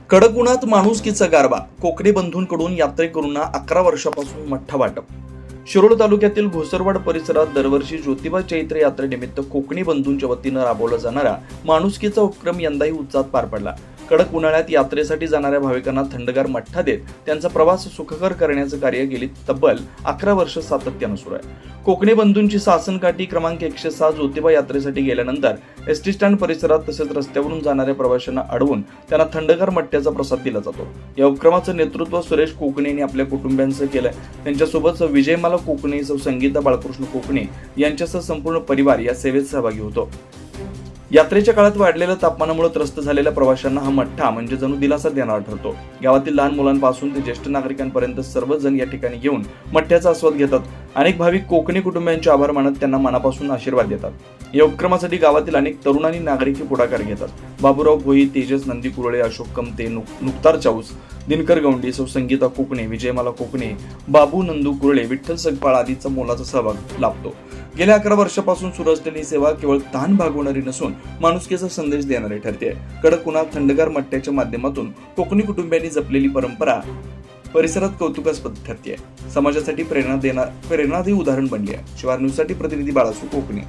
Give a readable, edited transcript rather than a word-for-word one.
कडक उन्हात माणुसकीचा गारवा. कोकणी बंधूंकडून यात्रेकरूंना 11 वर्षापासून मठ्ठा वाटप. शिरोळ तालुक्यातील घोसरवाड परिसरात दरवर्षी ज्योतिबा चैत्र यात्रेनिमित्त कोकणी बंधूंच्या वतीनं राबवला जाणारा माणुसकीचा उपक्रम यंदाही उत्साहात पार पडला. कडक उन्हाळ्यात यात्रेसाठी जाणाऱ्या भाविकांना थंडगार मठ्ठा देत त्यांचा प्रवास सुखकर करण्याचं कार्य गेली तब्बल 11 वर्ष सातत्यानं सुरू आहे. कोकणी बंधूंची सासनकाठी क्रमांक 106 ज्योतिबा यात्रेसाठी गेल्यानंतर एसटी स्टँड परिसरात तसेच रस्त्यावरून जाणाऱ्या प्रवाशांना अडवून त्यांना थंडगार मठ्ठ्याचा प्रसाद दिला जातो. या उपक्रमाचं नेतृत्व सुरेश कोकणे यांनी आपल्या कुटुंबियांचं केलंय. त्यांच्यासोबत विजयमाला कोकणे, संगीता बाळकृष्ण कोकणे यांच्यासह संपूर्ण परिवार या सेवेत सहभागी होतो. यात्रेच्या काळात वाढलेल्या तापमानामुळे त्रस्त झालेल्या प्रवाशांना हा मठ्ठा म्हणजे जणू दिलासा देणारा ठरतो. गावातील लहान मुलांपासून ते ज्येष्ठ नागरिकांपर्यंत सर्वजण या ठिकाणी येऊन मठ्ठ्याचा आस्वाद घेतात. अनेक भाविक कोकणी कुटुंबियांचे आभार मानत त्यांना मनापासून आशीर्वाद देतात. या उपक्रमासाठी गावातील अनेक तरुणांनी नागरिकी पुढाकार घेतात. बाबूराव भोई, तेजस नंदी कुरळे, अशोक कमते, मुक्तार चाऊस, दिनकर गवंडी, संगीता कोकणे, विजयमाला कोकणे, बाबू नंदू कुरळे, विठ्ठल सगपाळ आदीचा मोलाचा सहभाग लाभतो. गेल्या 11 वर्षापासून सुरू असलेली सेवा केवळ ताण भागवणारी नसून माणुसकीचा संदेश देणारी ठरते. कडक उन्हात थंडगार मठ्ठ्याच्या माध्यमातून कोकणी कुटुंबियांनी जपलेली परंपरा परिसरात कौतुकास्पद ठरते. समाजासाठी प्रेरणादायी उदाहरण बनली आहे. शिवार न्यूजसाठी प्रतिनिधी बाळासू कोकणे.